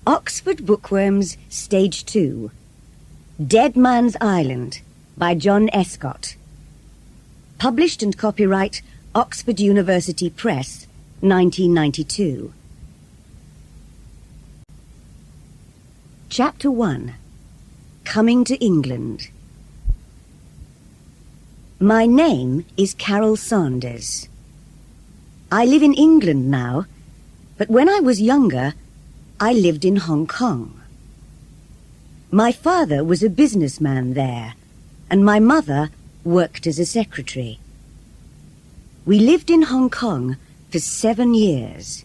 Oxford Bookworms, Stage 2. Dead Man's Island by John Escott. Published and copyright Oxford University Press, 1992. Chapter 1. Coming to England. My name is Carol Saunders. I live in England now, but when I was younger, I lived in Hong Kong. My father was a businessman there, and my mother worked as a secretary. We lived in Hong Kong for 7 years.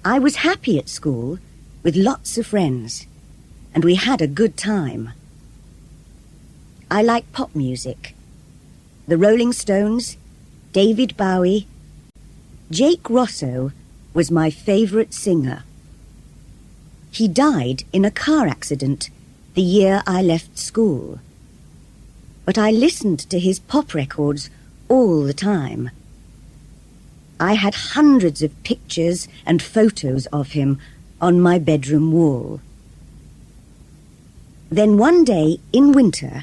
I was happy at school, with lots of friends, and we had a good time. I like pop music. The Rolling Stones, David Bowie. Jake Rosso was my favourite singer. He died in a car accident the year I left school. But I listened to his pop records all the time. I had hundreds of pictures and photos of him on my bedroom wall. Then one day in winter,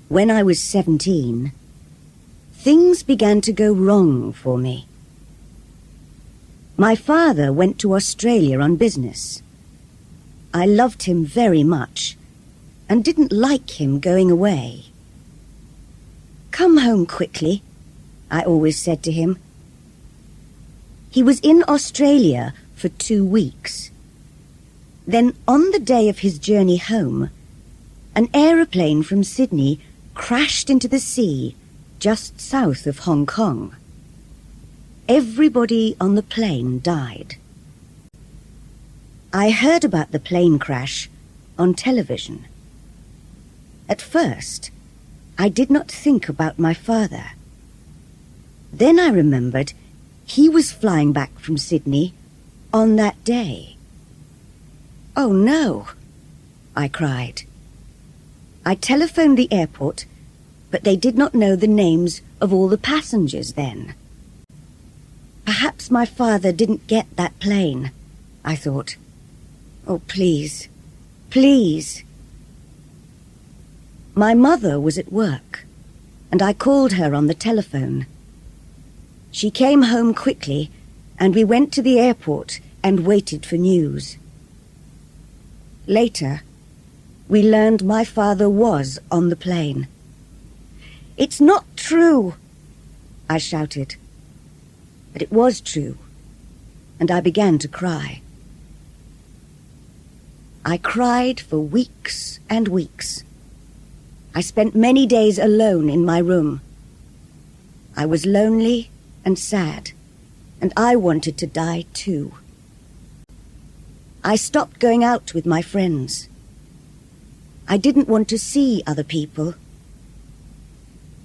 when I was 17, things began to go wrong for me. My father went to Australia on business. I loved him very much and didn't like him going away. "Come home quickly," I always said to him. He was in Australia for 2 weeks. Then on the day of his journey home, an aeroplane from Sydney crashed into the sea just south of Hong Kong. Everybody on the plane died. I heard about the plane crash on television. At first, I did not think about my father. Then I remembered he was flying back from Sydney on that day. "Oh no," I cried. I telephoned the airport, but they did not know the names of all the passengers then. Perhaps my father didn't get that plane, I thought. Oh, please, please. My mother was at work, and I called her on the telephone. She came home quickly, and we went to the airport and waited for news. Later, we learned my father was on the plane. "It's not true," I shouted. But it was true, and I began to cry. I cried for weeks and weeks. I spent many days alone in my room. I was lonely and sad, and I wanted to die too. I stopped going out with my friends. I didn't want to see other people.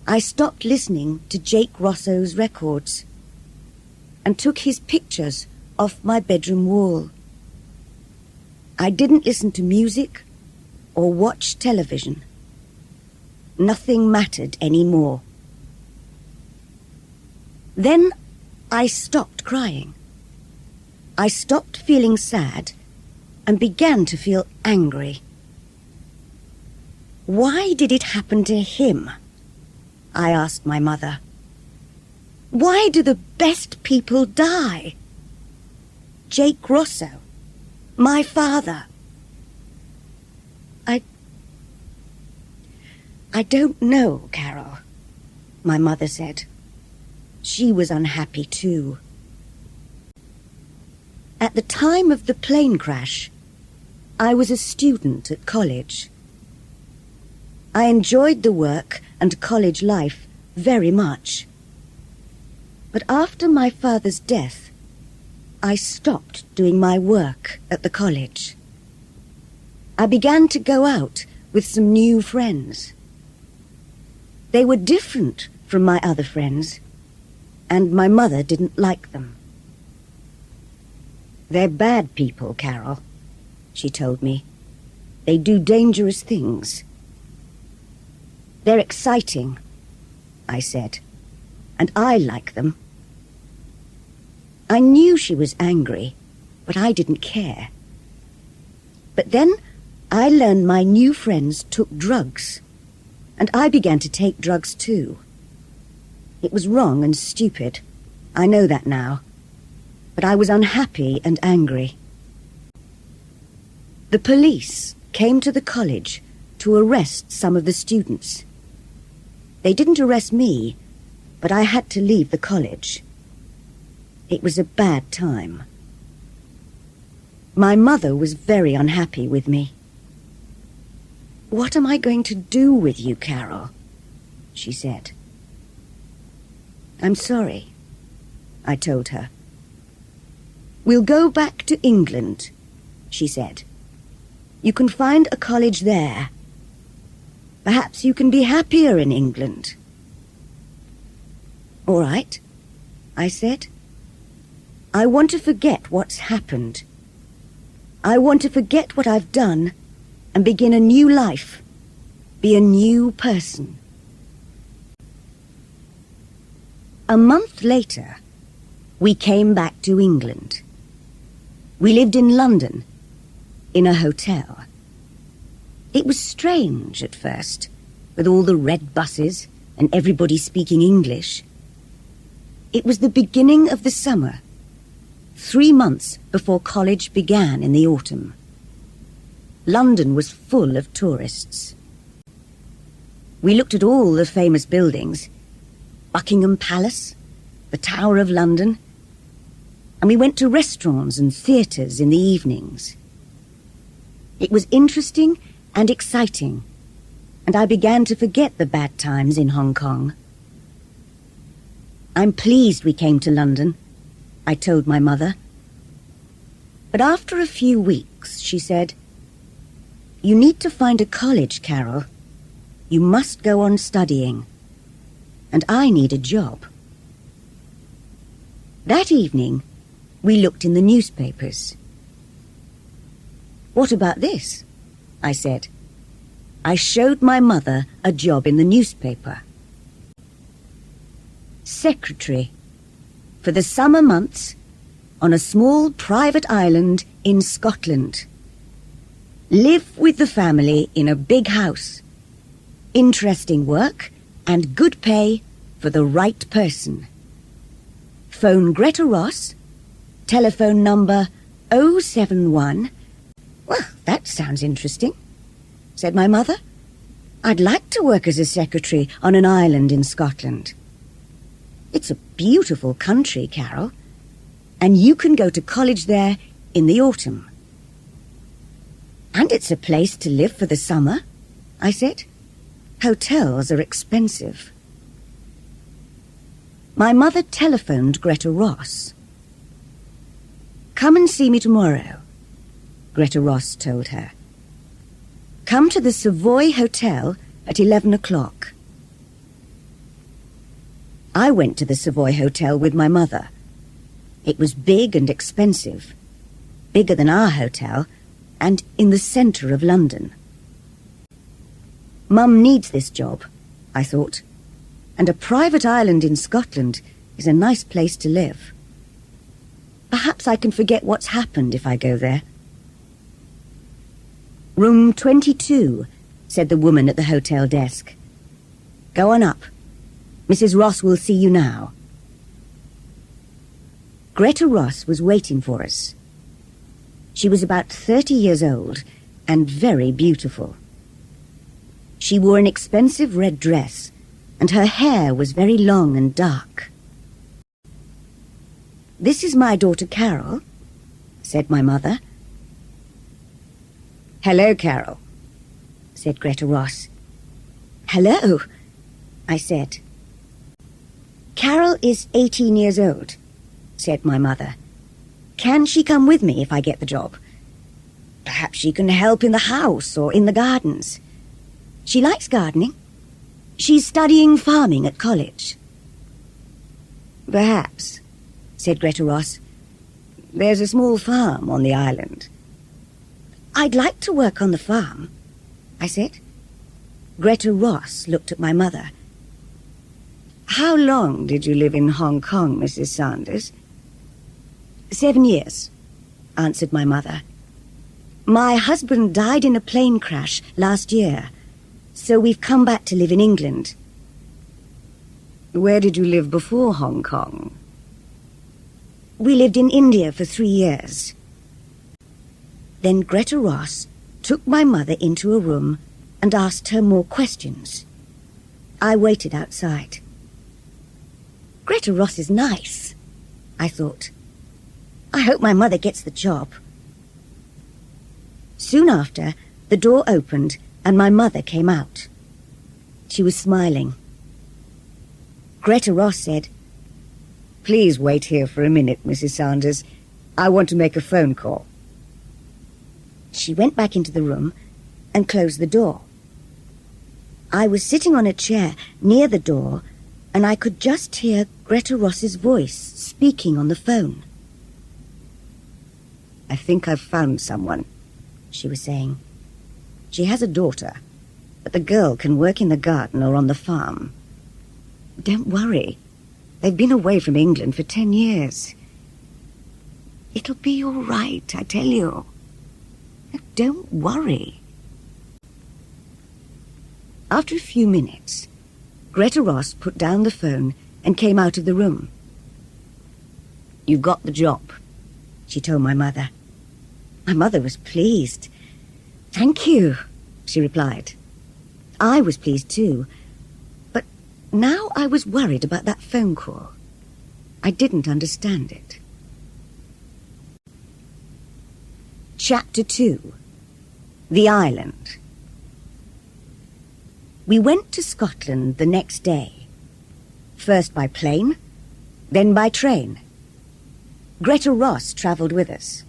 I stopped listening to Jake Rosso's records and took his pictures off my bedroom wall. I didn't listen to music or watch television. Nothing mattered anymore. Then I stopped crying. I stopped feeling sad and began to feel angry. Why did it happen to him? I asked my mother. Why do the best people die? Jake Rosso, my father. I don't know, Carol, my mother said. She was unhappy too. At the time of the plane crash, I was a student at college. I enjoyed the work and college life very much. But after my father's death, I stopped doing my work at the college. I began to go out with some new friends. They were different from my other friends, and my mother didn't like them. "They're bad people, Carol," she told me. "They do dangerous things." "They're exciting," I said, "and I like them." I knew she was angry, but I didn't care. But then I learned my new friends took drugs, and I began to take drugs too. It was wrong and stupid. I know that now. But I was unhappy and angry. The police came to the college to arrest some of the students. They didn't arrest me, but I had to leave the college. It was a bad time. My mother was very unhappy with me. "What am I going to do with you, Carol?" she said. "I'm sorry," I told her. "We'll go back to England," she said. "You can find a college there. Perhaps you can be happier in England." "All right," I said. "I want to forget what's happened. I want to forget what I've done and begin a new life, be a new person." A month later, we came back to England. We lived in London, in a hotel. It was strange at first, with all the red buses and everybody speaking English. It was the beginning of the summer, 3 months before college began in the autumn. London was full of tourists. We looked at all the famous buildings, Buckingham Palace, the Tower of London, and we went to restaurants and theatres in the evenings. It was interesting and exciting, and I began to forget the bad times in Hong Kong. "I'm pleased we came to London," I told my mother. But after a few weeks, she said, "You need to find a college, Carol. You must go on studying. And I need a job." That evening, we looked in the newspapers. "What about this?" I said. I showed my mother a job in the newspaper. "Secretary for the summer months on a small private island in Scotland. Live with the family in a big house. Interesting work and good pay for the right person. Phone Greta Ross, telephone number 071... "Well, that sounds interesting," said my mother. "I'd like to work as a secretary on an island in Scotland. It's a beautiful country, Carol, and you can go to college there in the autumn." "And it's a place to live for the summer," I said. "Hotels are expensive." My mother telephoned Greta Ross. "Come and see me tomorrow," Greta Ross told her. "Come to the Savoy Hotel at 11 o'clock. I went to the Savoy Hotel with my mother. It was big and expensive, bigger than our hotel, and in the centre of London. Mum needs this job, I thought, and a private island in Scotland is a nice place to live. Perhaps I can forget what's happened if I go there. "Room 22, said the woman at the hotel desk. "Go on up. Mrs. Ross will see you now." Greta Ross was waiting for us. She was about 30 years old and very beautiful. She wore an expensive red dress, and her hair was very long and dark. "This is my daughter Carol," said my mother. "Hello, Carol," said Greta Ross. "Hello," I said. "Carol is 18 years old," said my mother. "Can she come with me if I get the job? Perhaps she can help in the house or in the gardens. She likes gardening. She's studying farming at college." "Perhaps," said Greta Ross. "There's a small farm on the island." "I'd like to work on the farm," I said. Greta Ross looked at my mother. "How long did you live in Hong Kong, Mrs. Sanders?" "7 years," answered my mother. My husband died in a plane crash last year, so we've come back to live in England. Where did you live before Hong Kong? We lived in India for 3 years. Then Greta Ross took my mother into a room and asked her more questions. I waited outside. Greta Ross is nice, I thought. I hope my mother gets the job. Soon after, the door opened and my mother came out. She was smiling. Greta Ross said, "Please wait here for a minute, Mrs. Sanders. I want to make a phone call." She went back into the room and closed the door. I was sitting on a chair near the door, and I could just hear Greta Ross's voice speaking on the phone. "I think I've found someone," she was saying. "She has a daughter, but the girl can work in the garden or on the farm. Don't worry. They've been away from England for 10 years. It'll be all right, I tell you. Don't worry." After a few minutes, Greta Ross put down the phone and came out of the room. "You've got the job," she told my mother. My mother was pleased. "Thank you," she replied. I was pleased too, but now I was worried about that phone call. I didn't understand it. Chapter 2. The Island. We went to Scotland the next day. First by plane, then by train. Greta Ross travelled with us.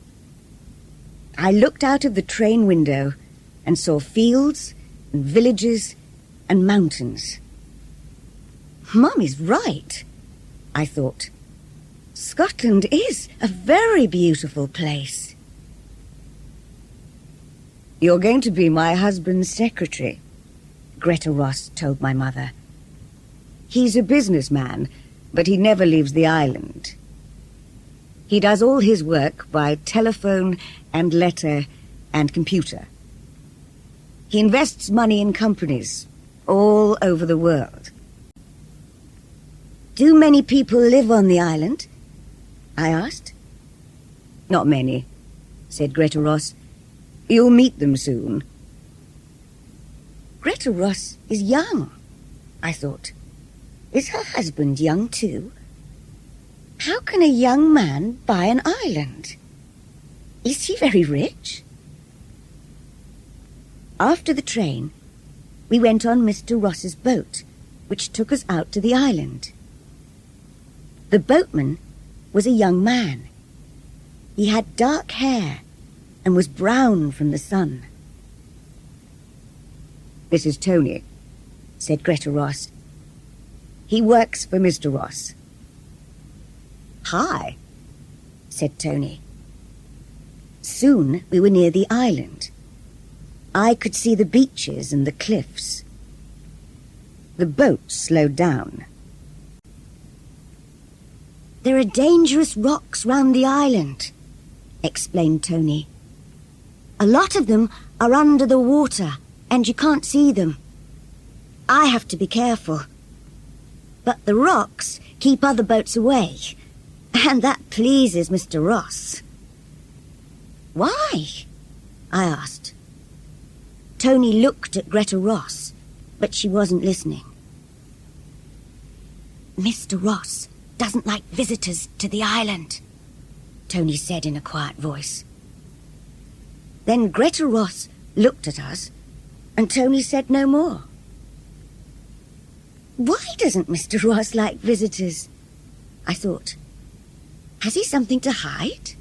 I looked out of the train window and saw fields and villages and mountains. Mum is right, I thought. Scotland is a very beautiful place. "You're going to be my husband's secretary," Greta Ross told my mother. "He's a businessman, but he never leaves the island. He does all his work by telephone and letter and computer. He invests money in companies all over the world." "Do many people live on the island?" I asked. "Not many," said Greta Ross. "You'll meet them soon." Greta Ross is young, I thought. Is her husband young too? How can a young man buy an island? Is he very rich? After the train, we went on Mr. Ross's boat, which took us out to the island. The boatman was a young man. He had dark hair and was brown from the sun. "This is Tony," said Greta Ross. "He works for Mr. Ross." "Hi," said Tony. Soon we were near the island. I could see the beaches and the cliffs. The boat slowed down. "There are dangerous rocks round the island," explained Tony. "A lot of them are under the water, and you can't see them. I have to be careful. But the rocks keep other boats away, and that pleases Mr. Ross." "Why?" I asked. Tony looked at Greta Ross, but she wasn't listening. "Mr. Ross doesn't like visitors to the island," Tony said in a quiet voice. Then Greta Ross looked at us, and Tony said no more. Why doesn't Mr. Ross like visitors? I thought. Has he something to hide?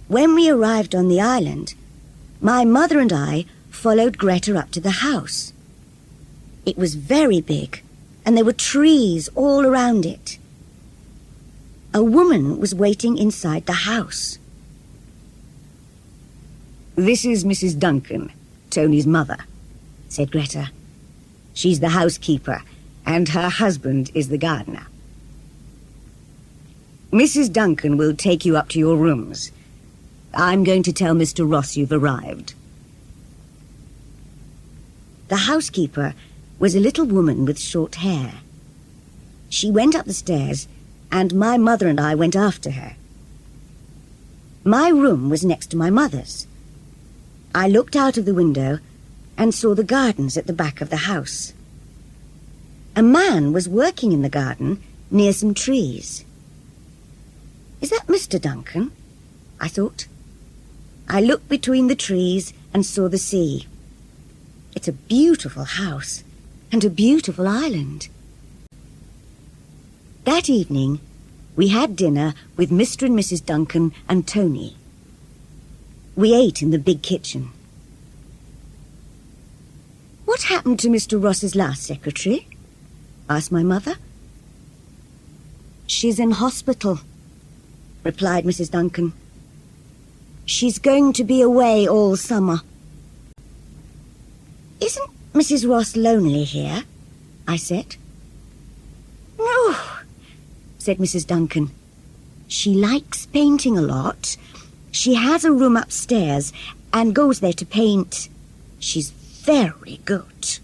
When we arrived on the island, my mother and I followed Greta up to the house. It was very big, and there were trees all around it. A woman was waiting inside the house. "This is Mrs. Duncan, Tony's mother," said Greta. "She's the housekeeper, and her husband is the gardener." Mrs. Duncan will take you up to your rooms. I'm going to tell Mr. Ross you've arrived. The housekeeper was a little woman with short hair. She went up the stairs, and my mother and I went after her. My room was next to my mother's. I looked out of the window and saw the gardens at the back of the house. A man was working in the garden near some trees. Is that Mr. Duncan? I thought. I looked between the trees and saw the sea. It's a beautiful house and a beautiful island. That evening, we had dinner with Mr. and Mrs. Duncan and Tony. We ate in the big kitchen. What happened to Mr. Ross's last secretary? Asked my mother. She's in hospital, replied Mrs. Duncan. She's going to be away all summer. Isn't Mrs. Ross lonely here? I said. No, said Mrs. Duncan. She likes painting a lot. She has a room upstairs and goes there to paint. She's very good.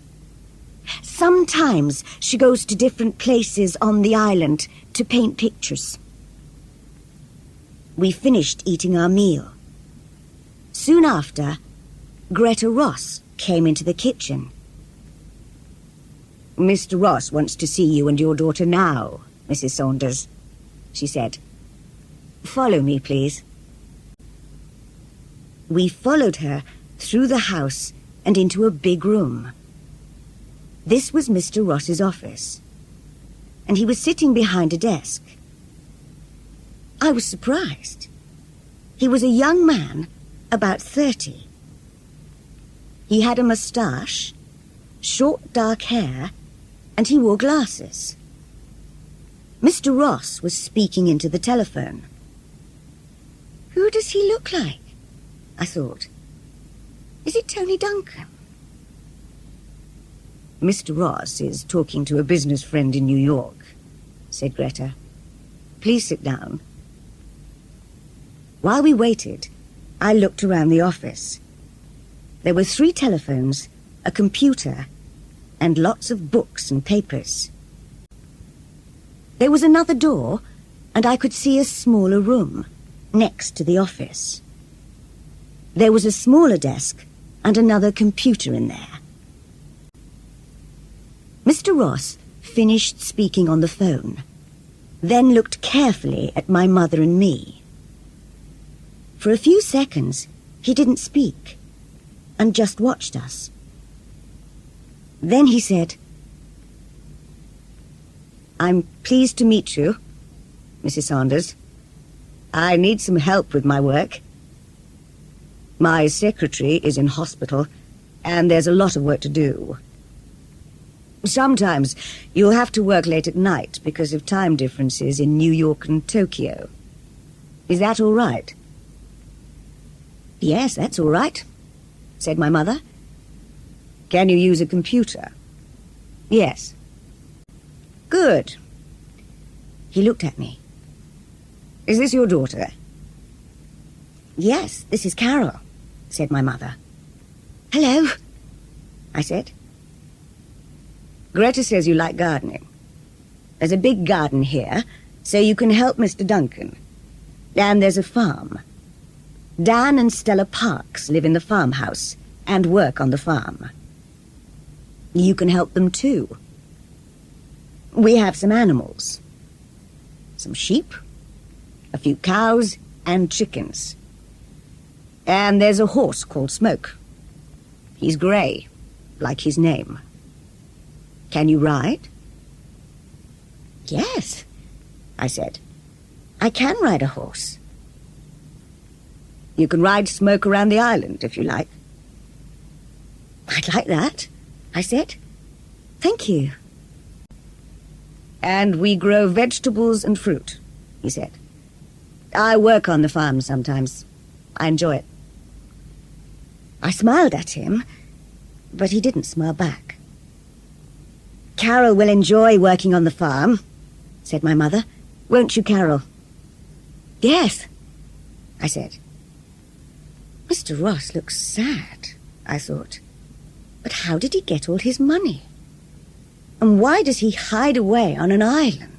Sometimes she goes to different places on the island to paint pictures. We finished eating our meal. Soon after, Greta Ross came into the kitchen. Mr. Ross wants to see you and your daughter now, Mrs. Saunders, she said. Follow me, please. We followed her through the house and into a big room. This was Mr. Ross's office, and he was sitting behind a desk. I was surprised. He was a young man, about 30. He had a moustache, short dark hair, and he wore glasses. Mr. Ross was speaking into the telephone. Who does he look like? I thought. Is it Tony Duncan? Mr. Ross is talking to a business friend in New York, said Greta. Please sit down. While we waited, I looked around the office. There were 3 telephones, a computer, and lots of books and papers. There was another door, and I could see a smaller room next to the office. There was a smaller desk and another computer in there. Mr. Ross finished speaking on the phone, then looked carefully at my mother and me. For a few seconds, he didn't speak, and just watched us. Then he said, I'm pleased to meet you, Mrs. Saunders. I need some help with my work. My secretary is in hospital, and there's a lot of work to do. Sometimes you'll have to work late at night because of time differences in New York and Tokyo. Is that all right? Yes, that's all right, said my mother. Can you use a computer? Yes. Good. He looked at me. Is this your daughter? Yes, this is Carol, said my mother. Hello, I said. Greta says you like gardening. There's a big garden here, so you can help Mr. Duncan. And there's a farm. Dan and Stella Parks live in the farmhouse and work on the farm. You can help them too. We have some animals. Some sheep, a few cows, and chickens. And there's a horse called Smoke. He's grey, like his name. Can you ride? Yes, I said. I can ride a horse. You can ride Smoke around the island, if you like. I'd like that, I said. Thank you. And we grow vegetables and fruit, he said. I work on the farm sometimes. I enjoy it. I smiled at him, but he didn't smile back. Carol will enjoy working on the farm, said my mother. Won't you, Carol? death, I said. Mr. Ross looks sad, I thought. But how did he get all his money? And why does he hide away on an island?